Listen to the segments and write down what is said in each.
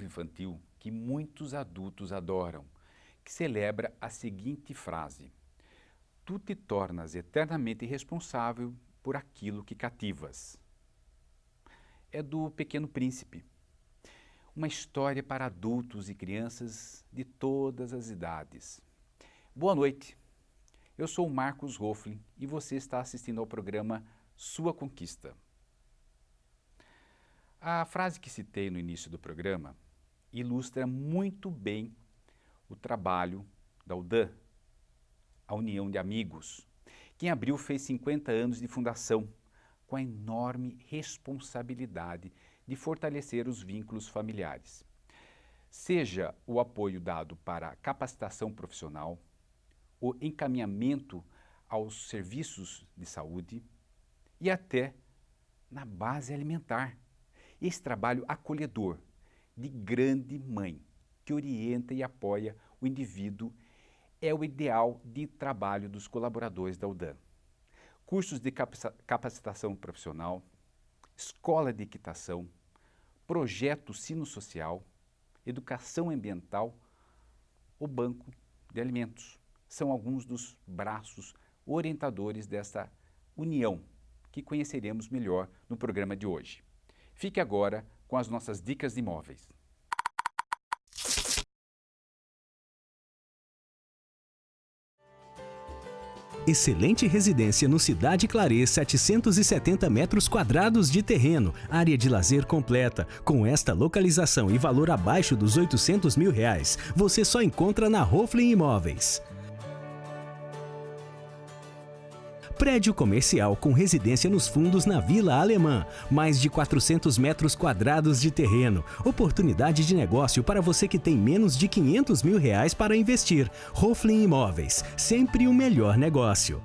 novo infantil que muitos adultos adoram, que celebra a seguinte frase: tu te tornas eternamente responsável por aquilo que cativas. É do Pequeno Príncipe, uma história para adultos e crianças de todas as idades. Boa noite, eu sou o Marcos Roflin e você está assistindo ao programa Sua Conquista. A frase que citei no início do programa ilustra muito bem o trabalho da UDAM, a União de Amigos, que em abril fez 50 anos de fundação, com a enorme responsabilidade de fortalecer os vínculos familiares. Seja o apoio dado para a capacitação profissional, o encaminhamento aos serviços de saúde e até na base alimentar. Esse trabalho acolhedor de grande mãe que orienta e apoia o indivíduo é o ideal de trabalho dos colaboradores da UDAM. Cursos de capacitação profissional, escola de equitação, projeto Sino Social, educação ambiental, o banco de alimentos. São alguns dos braços orientadores dessa união que conheceremos melhor no programa de hoje. Fique agora com as nossas dicas de imóveis. Excelente residência no Cidade Claret, 770 metros quadrados de terreno, área de lazer completa. Com esta localização e valor abaixo dos R$800 mil, você só encontra na Roflin Imóveis. Prédio comercial com residência nos fundos na Vila Alemã. Mais de 400 metros quadrados de terreno. Oportunidade de negócio para você que tem menos de R$500 mil para investir. Roflin Imóveis, sempre o melhor negócio.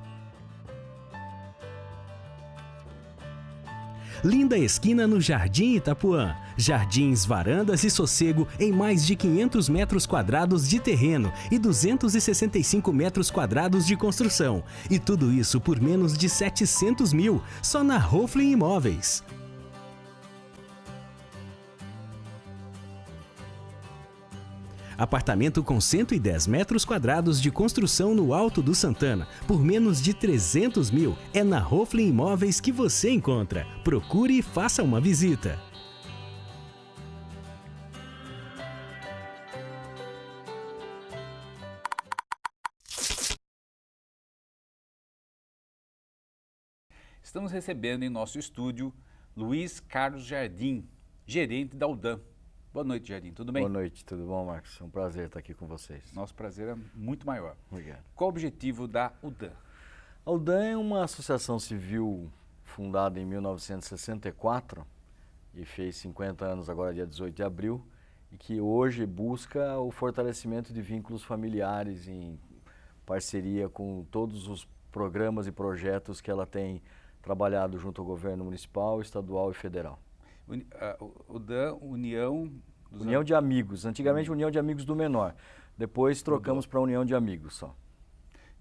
Linda esquina no Jardim Itapuã. Jardins, varandas e sossego em mais de 500 metros quadrados de terreno e 265 metros quadrados de construção. E tudo isso por menos de R$700 mil, só na Roflin Imóveis. Apartamento com 110 metros quadrados de construção no Alto do Santana, por menos de R$300 mil. É na Roflin Imóveis que você encontra. Procure e faça uma visita. Estamos recebendo em nosso estúdio Luiz Carlos Jardim, gerente da UDAM. Boa noite, Jardim. Tudo bem? Boa noite, tudo bom, Marcos? É um prazer estar aqui com vocês. Nosso prazer é muito maior. Obrigado. Qual o objetivo da UDAM? A UDAM é uma associação civil fundada em 1964 e fez 50 anos agora, dia 18 de abril, e que hoje busca o fortalecimento de vínculos familiares em parceria com todos os programas e projetos que ela tem trabalhado junto ao governo municipal, estadual e federal. UDAM, União de Amigos. Antigamente União de Amigos do Menor. Depois trocamos para União de Amigos só.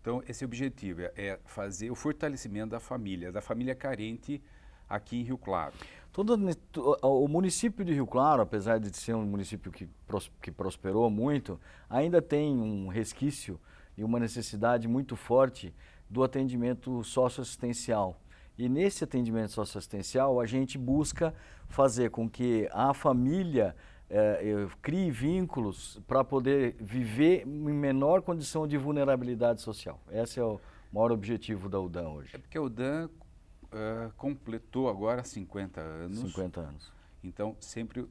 Então, esse objetivo é fazer o fortalecimento da família carente aqui em Rio Claro. O município de Rio Claro, apesar de ser um município que prosperou muito, ainda tem um resquício e uma necessidade muito forte do atendimento socioassistencial. E nesse atendimento socioassistencial, a gente busca fazer com que a família crie vínculos para poder viver em menor condição de vulnerabilidade social. Esse é o maior objetivo da UDAM hoje. É porque a UDAM completou agora 50 anos. 50 anos. Então, sempre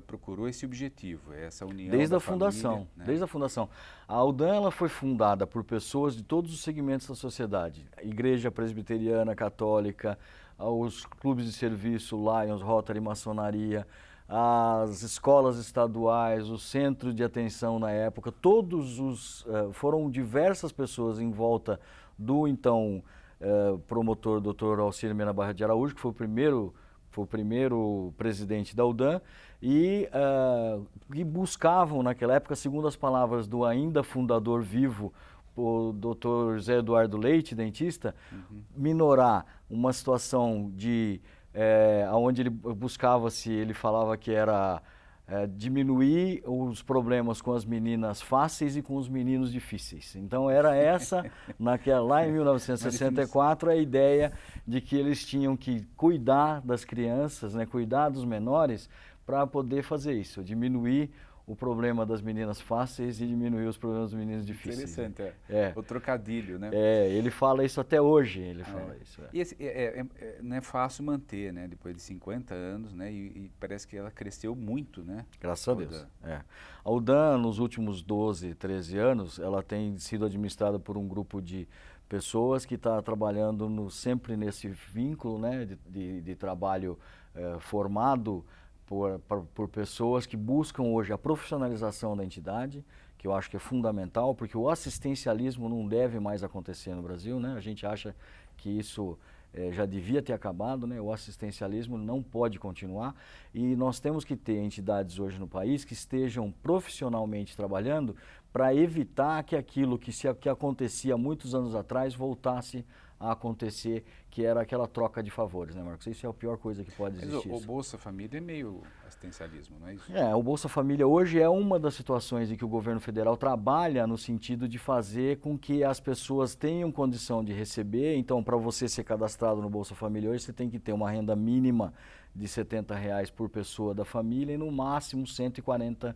procurou esse objetivo, essa união desde da a fundação, família, né? Desde a fundação. A UDAM ela foi fundada por pessoas de todos os segmentos da sociedade. A Igreja Presbiteriana Católica, os clubes de serviço, Lions, Rotary, Maçonaria, as escolas estaduais, o centro de atenção na época, foram diversas pessoas em volta do então promotor Dr. Alcir Mena Barra de Araújo, que foi o primeiro presidente da UDAM, e buscavam naquela época, segundo as palavras do ainda fundador vivo, o Dr. Zé Eduardo Leite, dentista, minorar uma situação de onde ele buscava-se, ele falava que era diminuir os problemas com as meninas fáceis e com os meninos difíceis. Então era essa, lá em 1964, a ideia de que eles tinham que cuidar das crianças, né, cuidar dos menores, para poder fazer isso, diminuir o problema das meninas fáceis e diminuir os problemas dos meninos difíceis. Interessante, o trocadilho, né? Ele fala isso até hoje, ele fala isso. E não é fácil manter, né? Depois de 50 anos, né? E parece que ela cresceu muito, né? Graças a Deus. A UDAN, nos últimos 12, 13 anos, ela tem sido administrada por um grupo de pessoas que está trabalhando sempre nesse vínculo, né? De trabalho formado por pessoas que buscam hoje a profissionalização da entidade, que eu acho que é fundamental, porque o assistencialismo não deve mais acontecer no Brasil, né? A gente acha que isso já devia ter acabado, né? O assistencialismo não pode continuar e nós temos que ter entidades hoje no país que estejam profissionalmente trabalhando para evitar que aquilo que acontecia muitos anos atrás voltasse a acontecer, que era aquela troca de favores, né, Marcos? Isso é a pior coisa que pode existir. Mas o Bolsa Família é meio assistencialismo, não é isso? O Bolsa Família hoje é uma das situações em que o governo federal trabalha no sentido de fazer com que as pessoas tenham condição de receber. Então, para você ser cadastrado no Bolsa Família hoje, você tem que ter uma renda mínima de R$70 por pessoa da família e no máximo R$140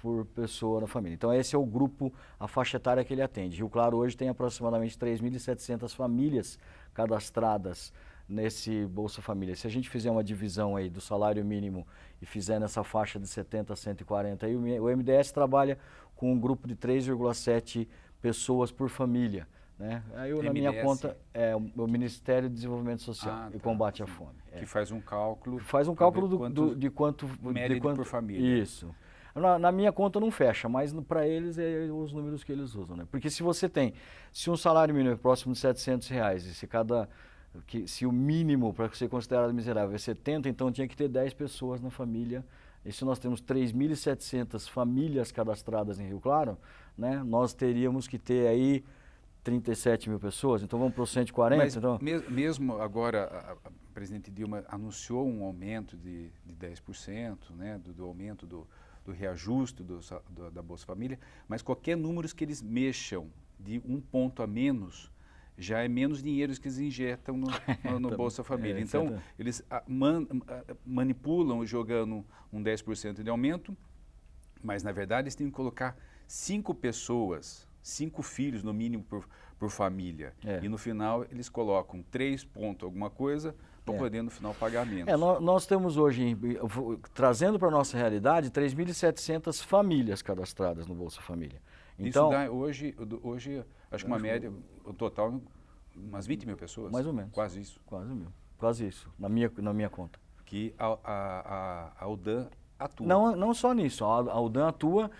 por pessoa da família. Então esse é o grupo, a faixa etária que ele atende. Rio Claro hoje tem aproximadamente 3.700 famílias cadastradas nesse Bolsa Família. Se a gente fizer uma divisão aí do salário mínimo e fizer nessa faixa de 70 a 140, aí o MDS trabalha com um grupo de 3,7 pessoas por família. Né? Aí na minha conta é o Ministério do Desenvolvimento Social e Combate à Fome. Que faz um cálculo. Faz um cálculo de quanto por família. Isso. Na minha conta não fecha, mas para eles é os números que eles usam, né? Porque se um salário mínimo é próximo de R$700 e se o mínimo para ser considerado miserável é 70, então tinha que ter 10 pessoas na família. E se nós temos 3.700 famílias cadastradas em Rio Claro, né? Nós teríamos que ter aí 37 mil pessoas, então vamos para os 140. Mas então... mesmo agora, a presidente Dilma anunciou um aumento de 10%, né? do aumento do reajuste da Bolsa Família, mas qualquer número que eles mexam de um ponto a menos, já é menos dinheiro que eles injetam no Bolsa Família. Então, eles manipulam jogando um 10% de aumento, mas na verdade eles têm que colocar 5 pessoas, 5 filhos no mínimo por família. E no final eles colocam 3 pontos alguma coisa, para poder no final pagar menos. Nós temos hoje, trazendo para a nossa realidade, 3.700 famílias cadastradas no Bolsa Família. Então, isso dá hoje acho que uma média, o total, umas 20 mil pessoas? Mais ou menos. Quase isso. Quase isso, na minha conta. Que a UDAN atua. Não só nisso, a UDAN atua...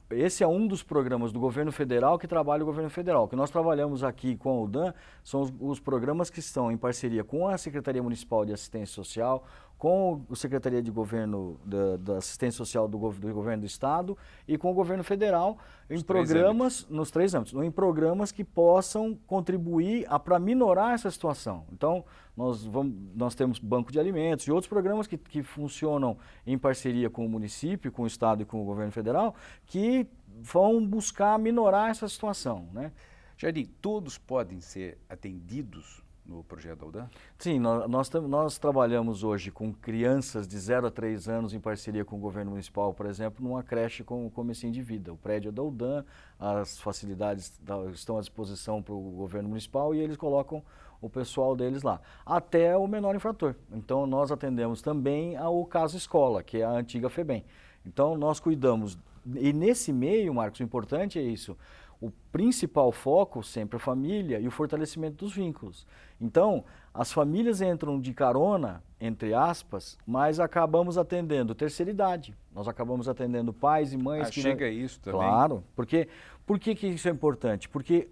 Esse é um dos programas do governo federal que trabalha o governo federal. O que nós trabalhamos aqui com a UDAN são os programas que estão em parceria com a Secretaria Municipal de Assistência Social, com a Secretaria de Governo da Assistência Social do Governo do Estado e com o governo federal em programas, nos 3 âmbitos, em programas que possam contribuir para minorar essa situação. Então, nós temos banco de alimentos e outros programas que funcionam em parceria com o município, com o Estado e com o governo federal, que vão buscar minorar essa situação, né? Jardim, todos podem ser atendidos no projeto da UDAN? Sim, nós trabalhamos hoje com crianças de 0 a 3 anos em parceria com o governo municipal, por exemplo, numa creche com o Comecinho de Vida. O prédio é da UDAN, as facilidades estão à disposição para o governo municipal e eles colocam o pessoal deles lá, até o menor infrator. Então nós atendemos também ao caso escola, que é a antiga FEBEM. Então nós cuidamos, e nesse meio, Marcos, o importante é isso, o principal foco sempre é a família e o fortalecimento dos vínculos. Então, as famílias entram de carona, entre aspas, mas acabamos atendendo terceira idade. Nós acabamos atendendo pais e mães. Chega a isso também. Claro, porque por que isso é importante? Porque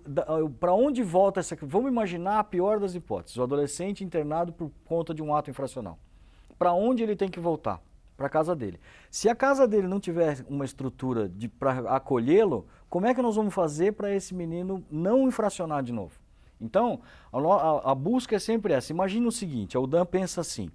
para onde volta essa... Vamos imaginar a pior das hipóteses, o adolescente internado por conta de um ato infracional. Para onde ele tem que voltar? Para a casa dele. Se a casa dele não tiver uma estrutura para acolhê-lo, como é que nós vamos fazer para esse menino não infracionar de novo? Então, a busca é sempre essa. Imagina o seguinte, a UDAN pensa assim,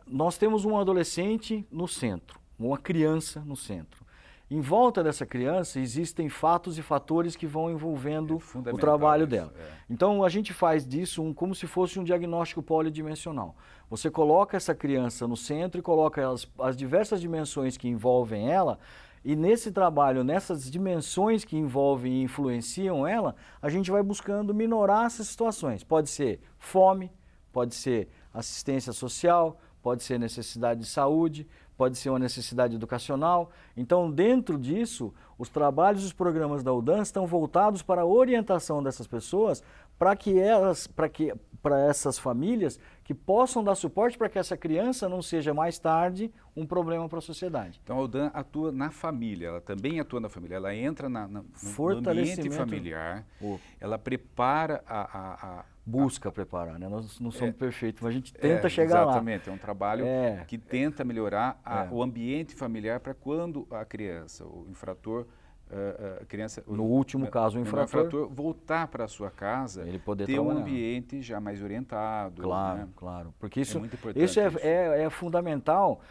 Nós temos um adolescente no centro, uma criança no centro. Em volta dessa criança existem fatos e fatores que vão envolvendo o trabalho dela. Então a gente faz disso como se fosse um diagnóstico polidimensional. Você coloca essa criança no centro e coloca as diversas dimensões que envolvem ela, e nesse trabalho, nessas dimensões que envolvem e influenciam ela, a gente vai buscando minorar essas situações. Pode ser fome, pode ser assistência social, pode ser necessidade de saúde, pode ser uma necessidade educacional. Então, dentro disso, os trabalhos e os programas da UDAN estão voltados para a orientação dessas pessoas para essas famílias que possam dar suporte para que essa criança não seja mais tarde um problema para a sociedade. Então a UDAN atua na família, ela também atua na família, ela entra no ambiente familiar, ela prepara busca preparar, né? Nós não somos perfeitos, mas a gente tenta chegar lá. Exatamente, é um trabalho que tenta melhorar o ambiente familiar para quando a criança, o infrator, a criança, no último caso, o infrator voltar para a sua casa, ele poder ter trabalhar. Um ambiente já mais orientado. Claro, né? claro. Porque isso, muito importante. Isso é fundamental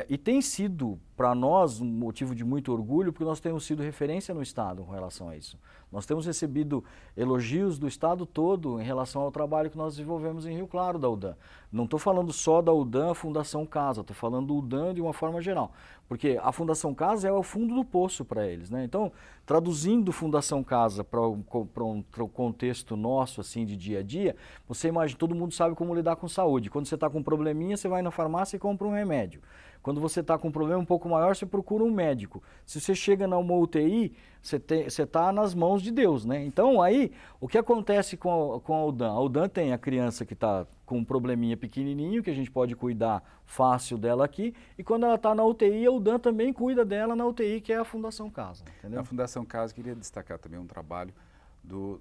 e tem sido, para nós, um motivo de muito orgulho, porque nós temos sido referência no Estado com relação a isso. Nós temos recebido elogios do Estado todo em relação ao trabalho que nós desenvolvemos em Rio Claro da UDAN. Não estou falando só da UDAN, Fundação Casa, estou falando do UDAN de uma forma geral. Porque a Fundação Casa é o fundo do poço para eles, né? Então, traduzindo Fundação Casa para um contexto nosso, assim, de dia a dia, você imagina, todo mundo sabe como lidar com saúde. Quando você está com um probleminha, você vai na farmácia e compra um remédio. Quando você está com um problema um pouco maior, você procura um médico. Se você chega numa UTI, você está nas mãos de Deus, né? Então, aí, o que acontece com a UDAN? A UDAN tem a criança que está com um probleminha pequenininho, que a gente pode cuidar fácil dela aqui, e quando ela está na UTI, a UDAN também cuida dela na UTI, que é a Fundação Casa, entendeu? Na Fundação Casa, queria destacar também um trabalho do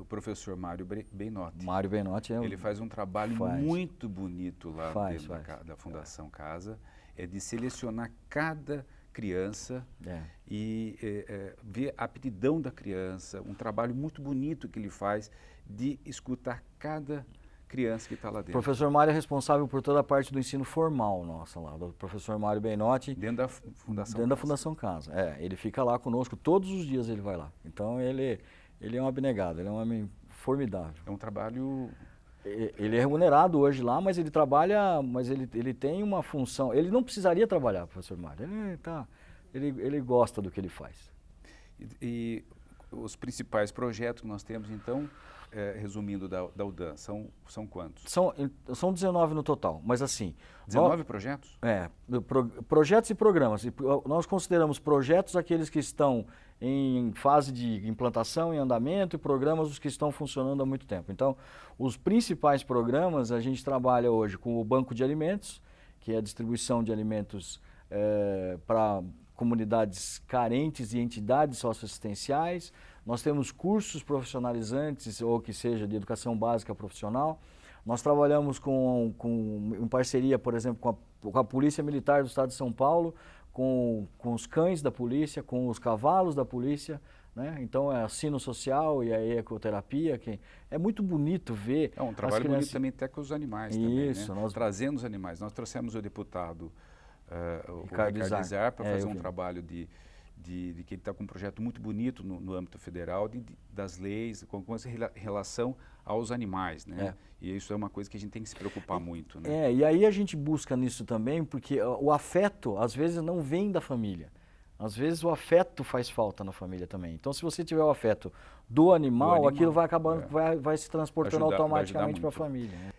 professor Mário Benotti. Mário Benotti ele faz um trabalho muito bonito lá dentro da Fundação Casa, de selecionar cada criança e ver a aptidão da criança, um trabalho muito bonito que ele faz de escutar cada criança que está lá dentro. O professor Mário é responsável por toda a parte do ensino formal nossa lá, do professor Mário Benotti. Dentro da Fundação Casa. Dentro da Fundação Casa, ele fica lá conosco, todos os dias ele vai lá. Então ele é um abnegado, ele é um homem formidável. É um trabalho... Ele é remunerado hoje lá, mas ele trabalha, mas ele tem uma função, ele não precisaria trabalhar, professor Mário, ele gosta do que ele faz. E os principais projetos que nós temos, então, resumindo da UDAN, são quantos? São 19 no total, mas assim... 19 projetos? Projetos e programas. Nós consideramos projetos aqueles que estão em fase de implantação, em andamento, e programas os que estão funcionando há muito tempo. Então, os principais programas, a gente trabalha hoje com o Banco de Alimentos, que é a distribuição de alimentos para comunidades carentes e entidades socioassistenciais. Nós temos cursos profissionalizantes, ou que seja, de educação básica profissional. Nós trabalhamos em parceria, por exemplo, com a Polícia Militar do Estado de São Paulo, com os cães da polícia, com os cavalos da polícia, né? Então é assino social e a ecoterapia, que é muito bonito ver. É um trabalho bonito também até com os animais. Isso, também, né? Trazendo os animais. Nós trouxemos o deputado Ricardo Izar para fazer um trabalho de que ele está com um projeto muito bonito no âmbito federal das leis, com essa relação aos animais, né? E isso é uma coisa que a gente tem que se preocupar muito, né? E aí a gente busca nisso também, porque o afeto, às vezes, não vem da família. Às vezes o afeto faz falta na família também. Então, se você tiver o afeto do animal, aquilo vai acabando, vai se transportando automaticamente para a família. Né?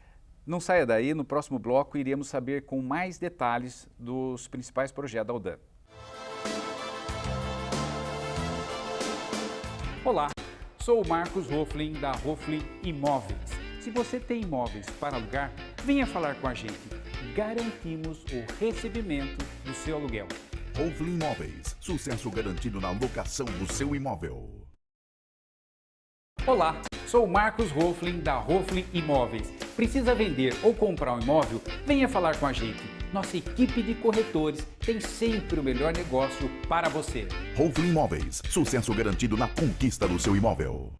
Não saia daí, no próximo bloco iremos saber com mais detalhes dos principais projetos da UDAN. Olá, sou o Marcos Hoflin, da Hoflin Imóveis. Se você tem imóveis para alugar, venha falar com a gente. Garantimos o recebimento do seu aluguel. Hoflin Imóveis, sucesso garantido na locação do seu imóvel. Olá, sou o Marcos Hoflin, da Hoflin Imóveis. Precisa vender ou comprar um imóvel? Venha falar com a gente. Nossa equipe de corretores tem sempre o melhor negócio para você. Hoflin Imóveis, sucesso garantido na conquista do seu imóvel.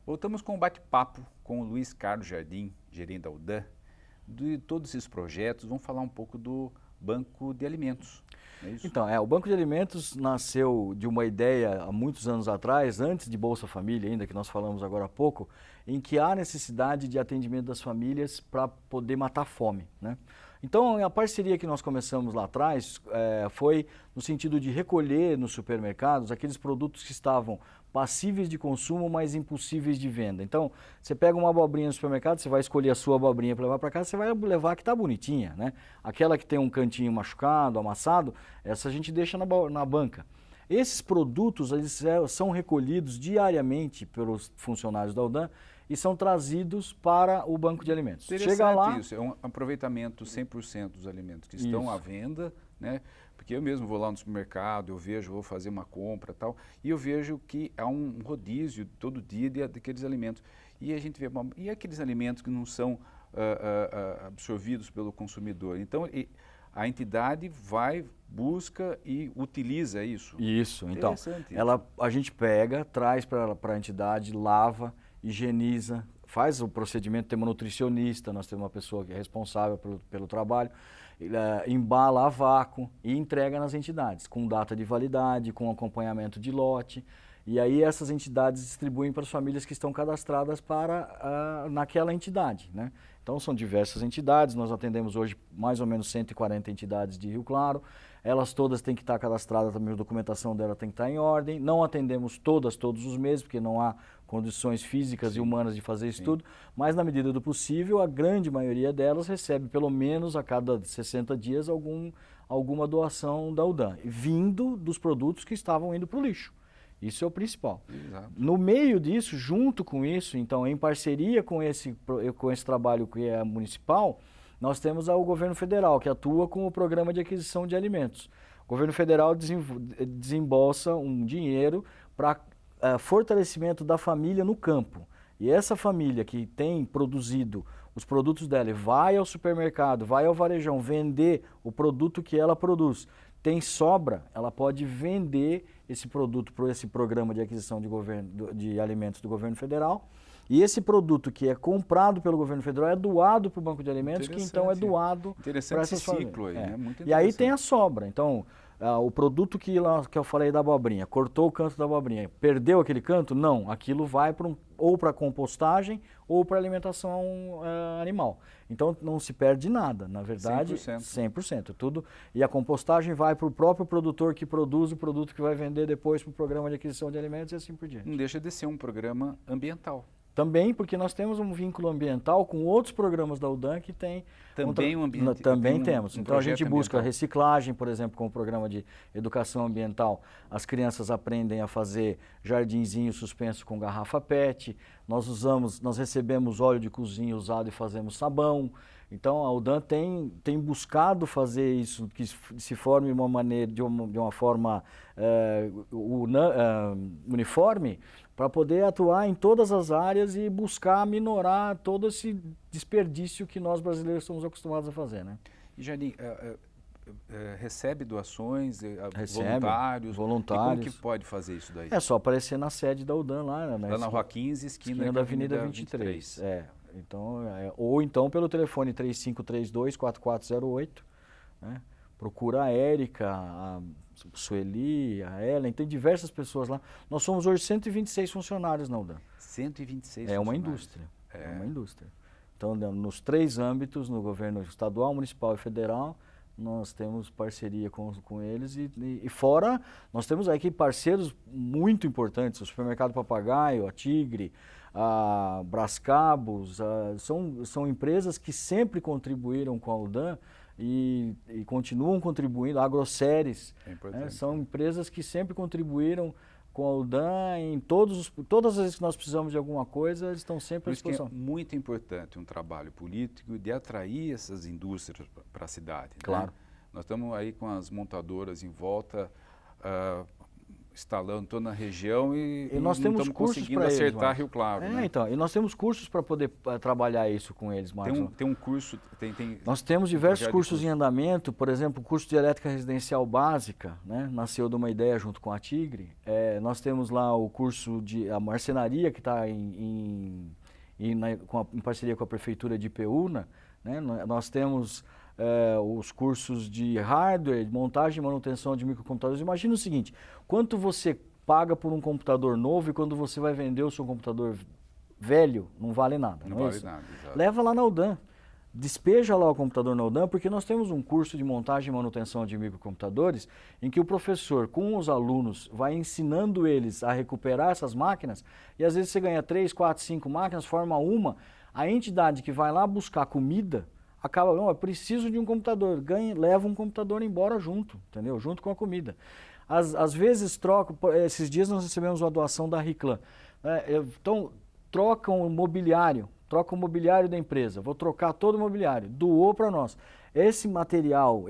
Voltamos com um bate-papo com o Luiz Carlos Jardim, gerente da Aldan, de todos esses projetos. Vamos falar um pouco do Banco de Alimentos. É isso? Então, o Banco de Alimentos nasceu de uma ideia há muitos anos atrás, antes de Bolsa Família ainda, que nós falamos agora há pouco, em que há necessidade de atendimento das famílias para poder matar a fome, né? Então, a parceria que nós começamos lá atrás foi no sentido de recolher nos supermercados aqueles produtos que estavam passíveis de consumo, mas impossíveis de venda. Então, você pega uma abobrinha no supermercado, você vai escolher a sua abobrinha para levar para casa, você vai levar a que está bonitinha, né? Aquela que tem um cantinho machucado, amassado, essa a gente deixa na banca. Esses produtos eles são recolhidos diariamente pelos funcionários da Aldan e são trazidos para o Banco de Alimentos. Chega lá, isso é um aproveitamento 100% dos alimentos que estão à venda, né? Porque eu mesmo vou lá no supermercado, eu vejo, vou fazer uma compra e tal, e eu vejo que há um rodízio todo dia daqueles alimentos. E a gente vê, e aqueles alimentos que não são absorvidos pelo consumidor? Então, a entidade vai, busca e utiliza isso. Isso, então, a gente pega, traz para a entidade, lava, higieniza, faz o procedimento, tem uma nutricionista, nós temos uma pessoa que é responsável pelo trabalho, embala a vácuo e entrega nas entidades, com data de validade, com acompanhamento de lote. E aí essas entidades distribuem para as famílias que estão cadastradas naquela entidade, né? Então são diversas entidades, nós atendemos hoje mais ou menos 140 entidades de Rio Claro, elas todas têm que estar cadastradas, também a documentação dela tem que estar em ordem, não atendemos todos os meses, porque não há condições físicas e humanas de fazer isso tudo, mas na medida do possível, a grande maioria delas recebe pelo menos a cada 60 dias alguma doação da Aldan, vindo dos produtos que estavam indo para o lixo. Isso é o principal. Exato. No meio disso, junto com isso, então, em parceria com esse trabalho que é municipal, nós temos o governo federal, que atua com o programa de aquisição de alimentos. O governo federal desembolsa um dinheiro para fortalecimento da família no campo. E essa família que tem produzido os produtos dela, vai ao supermercado, vai ao varejão vender o produto que ela produz, tem sobra, ela pode vender esse produto para esse programa de aquisição de alimentos do governo federal. E esse produto que é comprado pelo governo federal é doado para o Banco de Alimentos, que então é doado para essas famílias. Ciclo aí, né? Muito interessante. E aí tem a sobra. Então, o produto que eu falei da abobrinha, cortou o canto da abobrinha, perdeu aquele canto? Não, aquilo vai ou para compostagem ou para alimentação animal. Então não se perde nada, na verdade, 100%. Tudo. E a compostagem vai para o próprio produtor que produz o produto que vai vender depois para o programa de aquisição de alimentos e assim por diante. Não deixa de ser um programa ambiental. Também porque nós temos um vínculo ambiental com outros programas da Aldan que tem... Também um ambiente... Também temos. Então a gente busca ambiental. Reciclagem, por exemplo, com o programa de educação ambiental. As crianças aprendem a fazer jardinzinho suspenso com garrafa PET. Nós recebemos óleo de cozinha usado e fazemos sabão. Então a Aldan tem buscado fazer isso, que se forme de uma forma uniforme, para poder atuar em todas as áreas e buscar minorar todo esse desperdício que nós brasileiros somos acostumados a fazer, né? E Jardim, recebe doações, recebe, voluntários. E como que pode fazer isso daí? É só aparecer na sede da Aldan lá, né? Lá na Rua 15, esquina da Avenida 23. Então, ou então pelo telefone 3532-4408, né? Procura a Érica, a Sueli, a Ellen, tem diversas pessoas lá. Nós somos hoje 126 funcionários na Aldan. 126 É uma indústria, é uma indústria. Então, nos 3 âmbitos, no governo estadual, municipal e federal, nós temos parceria com eles e fora, nós temos aqui parceiros muito importantes, o Supermercado Papagaio, a Tigre, a Brascabos, são empresas que sempre contribuíram com a Aldan e continuam contribuindo, a Agroceres, são empresas que sempre contribuíram com a Aldan em todas as vezes que nós precisamos de alguma coisa, eles estão sempre à disposição. Por isso que é muito importante um trabalho político de atrair essas indústrias para a cidade. Claro. Né? Nós estamos aí com as montadoras em volta instalando toda na região e nós não temos estamos cursos conseguindo para eles, acertar Marcos. Rio Claro, né? Então, e nós temos cursos para poder trabalhar isso com eles, Marcos. Tem um curso, Nós temos diversos projeto de cursos curso. em andamento, por exemplo, o curso de elétrica residencial básica, né? Nasceu de uma ideia junto com a Tigre. Nós temos lá o curso de a marcenaria, que está em parceria com a Prefeitura de Ipeúna, né? Nós temos os cursos de hardware, de montagem e manutenção de microcomputadores. Imagina o seguinte, quanto você paga por um computador novo e quando você vai vender o seu computador velho, não vale nada. Não é vale isso? nada, exato. Leva lá na UDAM, despeja lá o computador na UDAM, porque nós temos um curso de montagem e manutenção de microcomputadores em que o professor, com os alunos, vai ensinando eles a recuperar essas máquinas e às vezes você ganha 3, 4, 5 máquinas, forma uma, a entidade que vai lá buscar comida acaba, não, eu preciso de um computador, leva um computador embora junto, entendeu? Junto com a comida. Às vezes trocam, esses dias nós recebemos uma doação da Riclan, então trocam o mobiliário da empresa, vou trocar todo o mobiliário, doou para nós. Esse material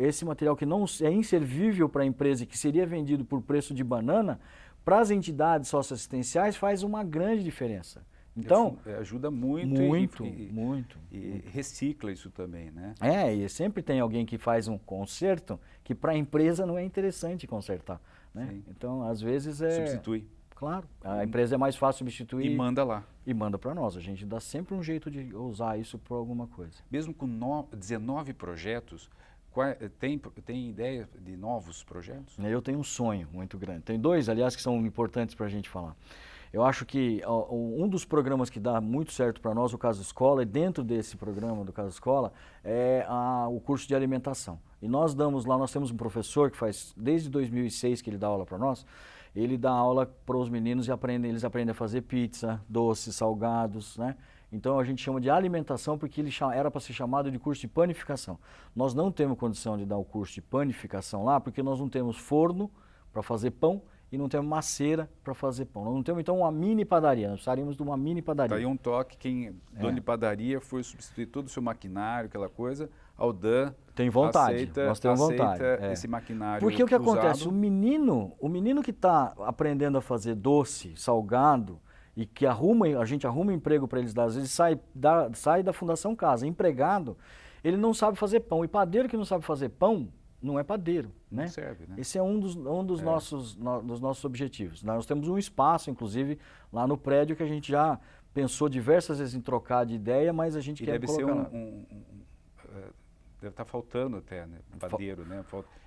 que não é inservível para a empresa e que seria vendido por preço de banana, para as entidades socioassistenciais faz uma grande diferença. Então, ajuda muito, muito. E recicla isso também, né? E sempre tem alguém que faz um conserto que para a empresa não é interessante consertar, né? Então, às vezes substitui. Claro, a empresa é mais fácil substituir. E manda lá. E manda para nós. A gente dá sempre um jeito de usar isso para alguma coisa. Mesmo com 19 projetos, tem ideia de novos projetos? Eu tenho um sonho muito grande. Tem dois, aliás, que são importantes para a gente falar. Eu acho que um dos programas que dá muito certo para nós, o Casa Escola, e dentro desse programa do Casa Escola, é o curso de alimentação. E nós temos um professor que faz, desde 2006 que ele dá aula para nós, ele dá aula para os meninos e eles aprendem a fazer pizza, doces, salgados, né? Então a gente chama de alimentação porque ele era para ser chamado de curso de panificação. Nós não temos condição de dar o curso de panificação lá porque nós não temos forno para fazer pão e não temos maceira para fazer pão. Nós não temos, então, uma mini padaria. Nós precisaríamos de uma mini padaria. Daí um toque, dono de padaria for substituir todo o seu maquinário, aquela coisa, a UDAM tem vontade, nós temos vontade. Esse maquinário porque o que usado. acontece? O menino que está aprendendo a fazer doce, salgado, e que a gente arruma emprego para eles, às vezes sai da Fundação Casa, empregado, ele não sabe fazer pão. E padeiro que não sabe fazer pão, não é padeiro, né? Não serve, né? Esse é um dos nossos objetivos. Nós temos um espaço, inclusive, lá no prédio que a gente já pensou diversas vezes em trocar de ideia, mas a gente quer colocar... Deve estar faltando até, né? Padeiro, né?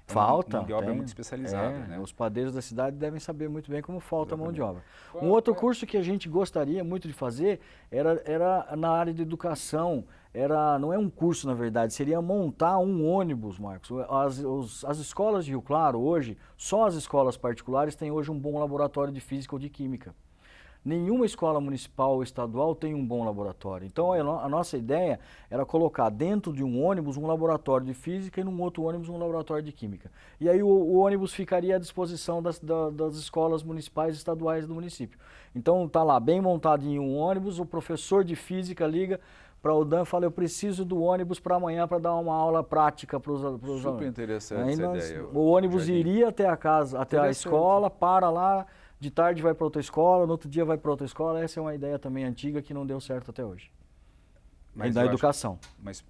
Falta. Mão de obra muito especializada, né? Os padeiros da cidade devem saber muito bem como falta mão de obra. Um outro curso que a gente gostaria muito de fazer era na área de educação. Não é um curso, na verdade, seria montar um ônibus, Marcos. As escolas de Rio Claro hoje, só as escolas particulares têm hoje um bom laboratório de física ou de química. Nenhuma escola municipal ou estadual tem um bom laboratório. Então, a nossa ideia era colocar dentro de um ônibus um laboratório de física e num outro ônibus um laboratório de química. E aí o ônibus ficaria à disposição das escolas municipais e estaduais do município. Então, está lá bem montado em um ônibus, o professor de física liga para o UDAM e fala, eu preciso do ônibus para amanhã para dar uma aula prática para os alunos. Super interessante essa ideia. O ônibus iria até a casa, até a escola, para lá, de tarde vai para outra escola, no outro dia vai para outra escola. Essa é uma ideia também antiga que não deu certo até hoje. Mas da educação. Mas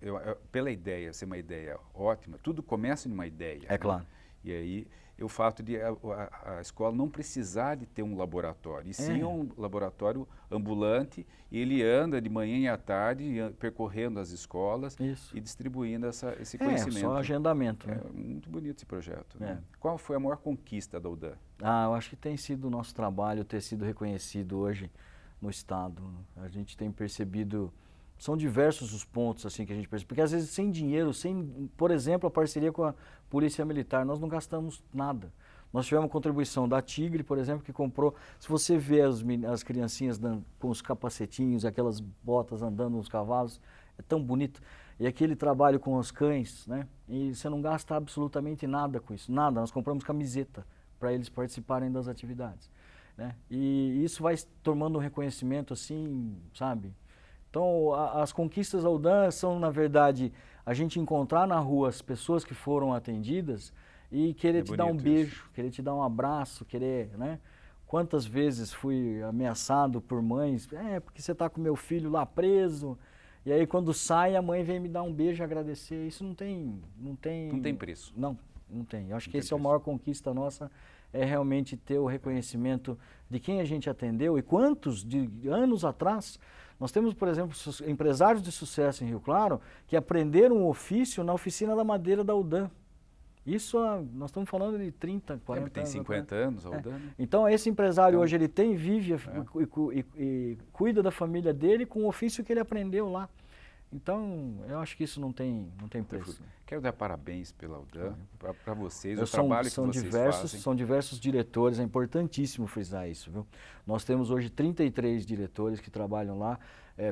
pela ideia ser uma ideia ótima, tudo começa numa ideia. É claro. E aí, o fato de a escola não precisar de ter um laboratório, e sim um laboratório ambulante, e ele anda de manhã e à tarde percorrendo as escolas e distribuindo esse conhecimento. Só agendamento. Né? É muito bonito esse projeto. Né? Qual foi a maior conquista da UDAM? Eu acho que tem sido o nosso trabalho ter sido reconhecido hoje no Estado. A gente tem percebido... São diversos os pontos assim que a gente percebe, porque às vezes sem dinheiro, por exemplo, a parceria com a Polícia Militar, nós não gastamos nada. Nós tivemos contribuição da Tigre, por exemplo, que comprou, se você vê as criancinhas com os capacetinhos, aquelas botas andando nos cavalos, é tão bonito. E aquele trabalho com os cães, né? E você não gasta absolutamente nada com isso, nada. Nós compramos camiseta para eles participarem das atividades, né? E isso vai tomando um reconhecimento assim, sabe? Então, as conquistas da UDAM são, na verdade, a gente encontrar na rua as pessoas que foram atendidas e querer te dar um bonito beijo, isso. querer te dar um abraço, né? Quantas vezes fui ameaçado por mães, porque você está com meu filho lá preso, e aí quando sai a mãe vem me dar um beijo e agradecer. Isso não tem Preço. Não tem. Eu acho que tem esse é a preço. maior conquista nossa, é realmente ter o reconhecimento de quem a gente atendeu e quantos de anos atrás. Nós temos, por exemplo, empresários de sucesso em Rio Claro que aprenderam o ofício na oficina da madeira da UDAM. Isso, nós estamos falando de 30, 40 Tem anos. 50 anos a UDAM, né? Então, esse empresário Então, hoje, ele vive e cuida da família dele com o ofício que ele aprendeu lá. Então, eu acho que isso não tem preço. Quero dar parabéns pela UDAM, para vocês, o São trabalho que vocês fazem. São diversos diretores, é importantíssimo frisar isso, viu? Nós temos hoje 33 diretores que trabalham lá,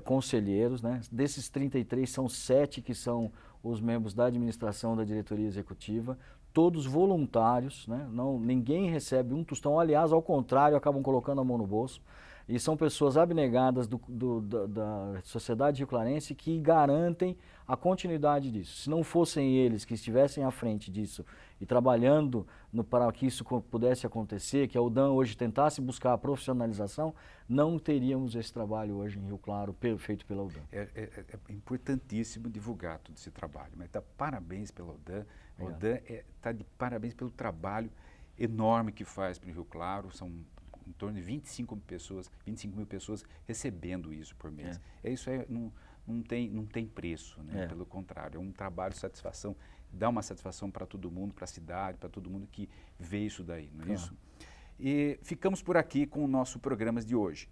conselheiros, né? Desses 33, são 7 que são os membros da administração da diretoria executiva, todos voluntários, né? Ninguém recebe um tostão, aliás, ao contrário, acabam colocando a mão no bolso. E são pessoas abnegadas da sociedade rioplarense que garantem a continuidade disso. Se não fossem eles que estivessem à frente disso e trabalhando para que isso pudesse acontecer, que a UDAM hoje tentasse buscar a profissionalização, não teríamos esse trabalho hoje em Rio Claro feito pela UDAM. É importantíssimo divulgar todo esse trabalho, mas parabéns pela UDAM. A UDAM está de parabéns pelo trabalho enorme que faz para o Rio Claro. São em torno de 25 mil pessoas recebendo isso por mês. Isso não tem preço, né? Pelo contrário, é um trabalho de satisfação, dá uma satisfação para todo mundo, para a cidade, para todo mundo que vê isso daí, não é isso? E ficamos por aqui com o nosso programa de hoje.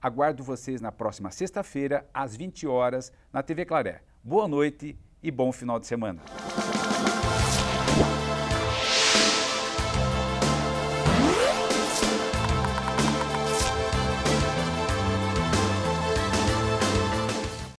Aguardo vocês na próxima sexta-feira, às 20 horas, na TV Claré. Boa noite e bom final de semana.